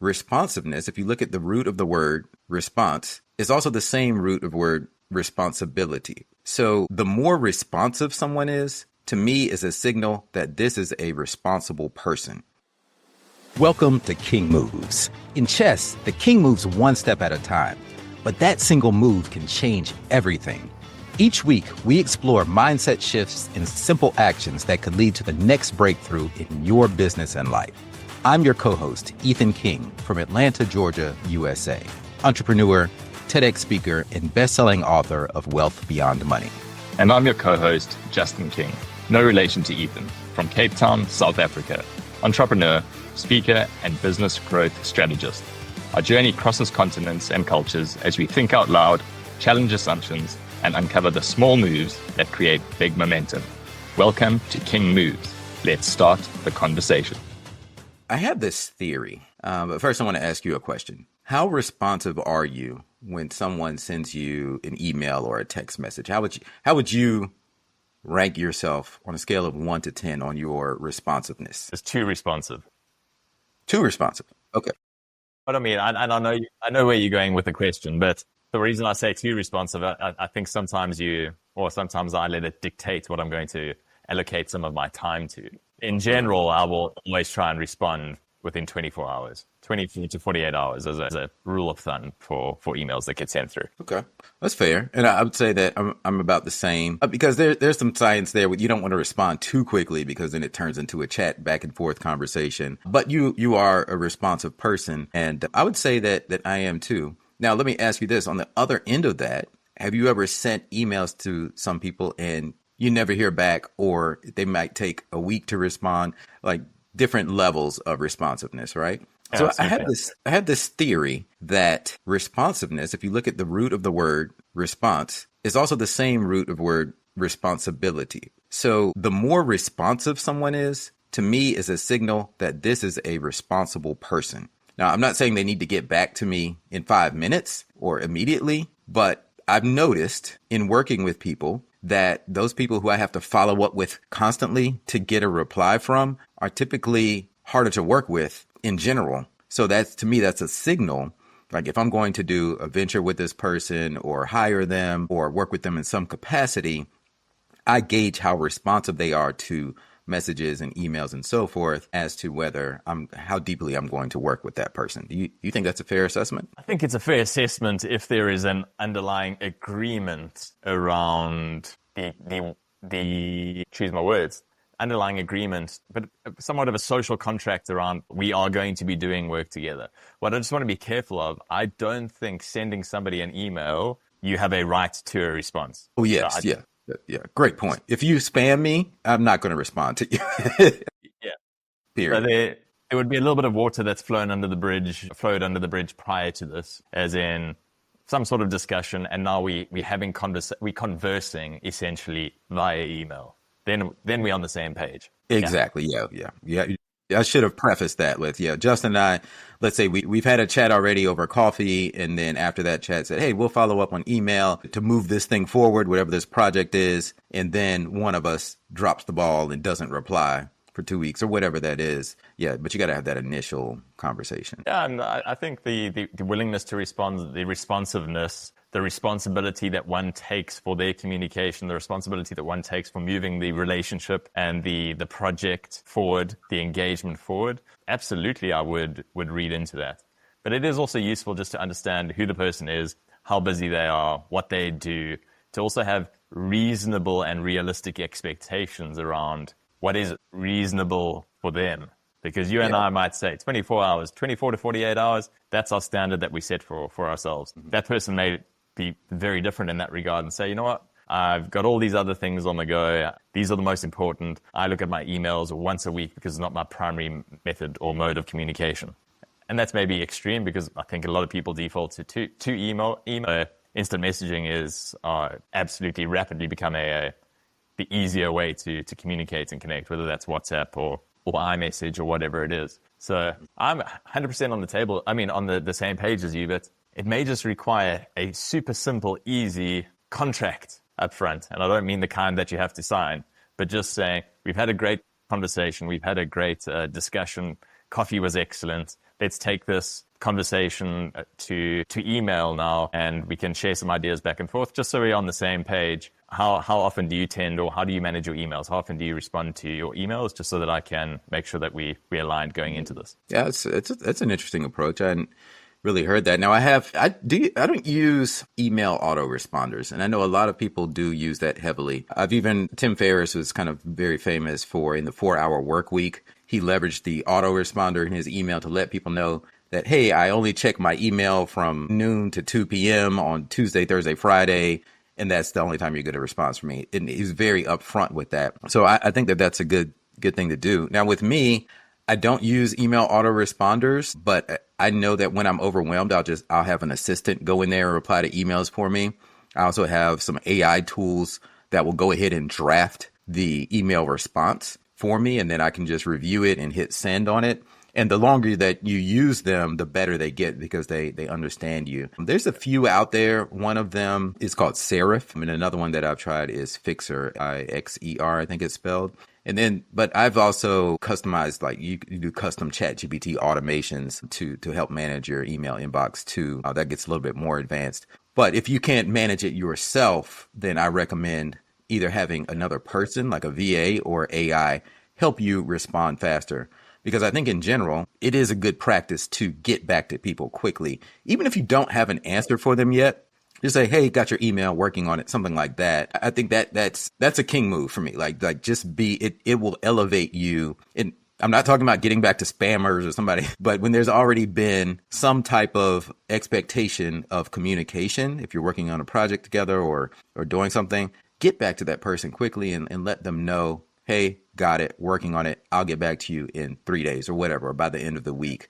responsiveness, if you look at the root of the word response, is also the same root of word responsibility. So the more responsive someone is, to me, is a signal that this is a responsible person. Welcome to King Moves. In chess, the king moves one step at a time, but that single move can change everything. Each week, we explore mindset shifts and simple actions that could lead to the next breakthrough in your business and life. I'm your co-host, Ethan King, from Atlanta, Georgia, USA. Entrepreneur, TEDx speaker, and best-selling author of Wealth Beyond Money. And I'm your co-host, Justin King, no relation to Ethan, from Cape Town, South Africa. Entrepreneur, speaker, and business growth strategist. Our journey crosses continents and cultures as we think out loud, challenge assumptions, and uncover the small moves that create big momentum. Welcome to King Moves. Let's start the conversation. I have this theory, but first I want to ask you a question. How responsive are you when someone sends you an email or a text message? How would you rank yourself on a scale of 1 to 10 on your responsiveness? It's too responsive. Too responsive. Okay. What I mean, I know where you're going with the question, but the reason I say too responsive, I think sometimes I let it dictate what I'm going to allocate some of my time to. In general, I will always try and respond within 24 hours, 24 to 48 hours as a rule of thumb for emails that get sent through. Okay. That's fair. And I would say that I'm about the same because there's some science there where you don't want to respond too quickly because then it turns into a chat back and forth conversation. But you are a responsive person. And I would say that I am too. Now, let me ask you this. On the other end of that, have you ever sent emails to some people and you never hear back, or they might take a week to respond, like different levels of responsiveness, right? Yeah, so I had this theory that responsiveness, if you look at the root of the word response, is also the same root of word responsibility. So the more responsive someone is, to me, is a signal that this is a responsible person. Now, I'm not saying they need to get back to me in 5 minutes or immediately, but I've noticed in working with people that those people who I have to follow up with constantly to get a reply from are typically harder to work with in general. So to me, that's a signal. Like if I'm going to do a venture with this person or hire them or work with them in some capacity, I gauge how responsive they are to messages and emails and so forth as to how deeply I'm going to work with that person. Do you think that's a fair assessment? I think it's a fair assessment if there is an underlying agreement around the choose my words, underlying agreement, but somewhat of a social contract around we are going to be doing work together. What I just want to be careful of, I don't think sending somebody an email, you have a right to a response. Oh, yes. So Yeah. Great point. If you spam me, I'm not going to respond to you. Yeah. Period. So there would be a little bit of water that's flowed under the bridge prior to this, as in some sort of discussion, and now we're conversing essentially via email. Then we're on the same page. Exactly. Yeah. I should have prefaced that with, Justin and I, let's say we've had a chat already over coffee. And then after that chat said, hey, we'll follow up on email to move this thing forward, whatever this project is. And then one of us drops the ball and doesn't reply for 2 weeks or whatever that is. Yeah. But you got to have that initial conversation. Yeah. And I think the willingness to respond, the responsiveness, the responsibility that one takes for their communication, the responsibility that one takes for moving the relationship and the project forward, the engagement forward. Absolutely, I would read into that. But it is also useful just to understand who the person is, how busy they are, what they do, to also have reasonable and realistic expectations around what is reasonable for them. Because you and I might say 24 hours, 24 to 48 hours, that's our standard that we set for ourselves. Mm-hmm. That person may be very different in that regard and say, you know what, I've got all these other things on the go. These are the most important. I look at my emails once a week because it's not my primary method or mode of communication. And that's maybe extreme because I think a lot of people default to email. Instant messaging is absolutely rapidly become the easier way to communicate and connect, whether that's WhatsApp or iMessage or whatever it is. So I'm 100% on the same page as you, but it may just require a super simple, easy contract up front. And I don't mean the kind that you have to sign, but just saying, we've had a great conversation. We've had a great discussion. Coffee was excellent. let's take this conversation to email now, and we can share some ideas back and forth just so we're on the same page. How often do you tend, or how do you manage your emails? How often do you respond to your emails, just so that I can make sure that we aligned going into this? Yeah, it's an interesting approach. I hadn't really heard that. Now I don't use email autoresponders, and I know a lot of people do use that heavily. Tim Ferriss was kind of very famous for, in the 4-Hour Work Week, he leveraged the autoresponder in his email to let people know that, hey, I only check my email from noon to 2 p.m. on Tuesday, Thursday, Friday, and that's the only time you get a response from me. And he's very upfront with that. So I think that that's a good thing to do. Now with me, I don't use email autoresponders, but I know that when I'm overwhelmed, I'll have an assistant go in there and reply to emails for me. I also have some AI tools that will go ahead and draft the email response for me, and then I can just review it and hit send on it. And the longer that you use them, the better they get, because they understand you. There's a few out there. One of them is called Serif. And another one that I've tried is Fixer, Ixer, I think it's spelled. But I've also customized, like you do custom ChatGPT automations to help manage your email inbox too. That gets a little bit more advanced. But if you can't manage it yourself, then I recommend either having another person like a VA or AI help you respond faster. Because I think in general, it is a good practice to get back to people quickly. Even if you don't have an answer for them yet, just say, hey, got your email, working on it, something like that. I think that's a king move for me. Like just it will elevate you. And I'm not talking about getting back to spammers or somebody, but when there's already been some type of expectation of communication, if you're working on a project together or doing something, get back to that person quickly and let them know, hey, got it, working on it. I'll get back to you in 3 days or whatever, or by the end of the week.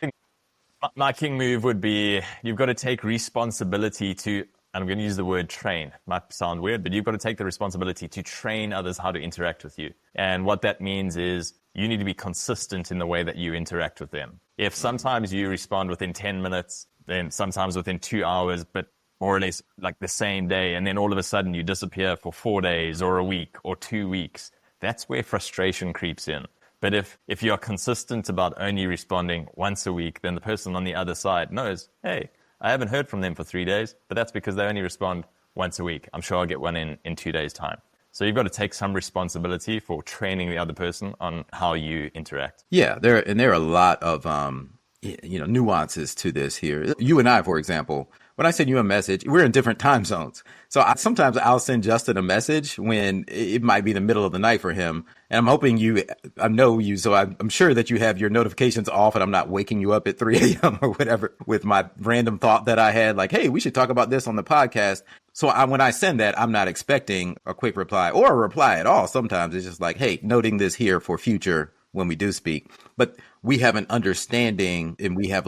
My king move would be, you've got to take responsibility to, and I'm going to use the word train. Might sound weird, but you've got to take the responsibility to train others how to interact with you. And what that means is you need to be consistent in the way that you interact with them. If sometimes you respond within 10 minutes, then sometimes within 2 hours, but more or less like the same day, and then all of a sudden you disappear for 4 days or a week or 2 weeks, that's where frustration creeps in. But if you are consistent about only responding once a week, then the person on the other side knows, hey, I haven't heard from them for 3 days, but that's because they only respond once a week. I'm sure I'll get one in 2 days' time. So you've got to take some responsibility for training the other person on how you interact. Yeah, there are a lot of nuances to this here. You and I, for example, when I send you a message, we're in different time zones. So sometimes I'll send Justin a message when it might be the middle of the night for him. And I'm hoping I know you, so I'm sure that you have your notifications off and I'm not waking you up at 3 a.m. or whatever with my random thought that I had, like, hey, we should talk about this on the podcast. So when I send that, I'm not expecting a quick reply or a reply at all. Sometimes it's just like, hey, noting this here for future when we do speak. But we have an understanding and we have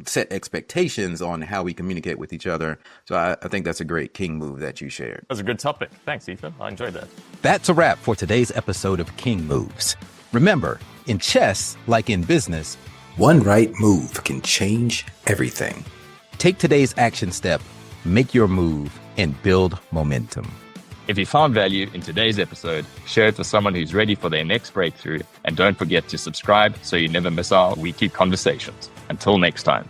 set expectations on how we communicate with each other. So I think that's a great king move that you shared. That's a good topic. Thanks, Ethan. I enjoyed that. That's a wrap for today's episode of King Moves. Remember, in chess, like in business, one right move can change everything. Take today's action step, make your move, and build momentum. If you found value in today's episode, share it with someone who's ready for their next breakthrough, and don't forget to subscribe so you never miss our weekly conversations. Until next time.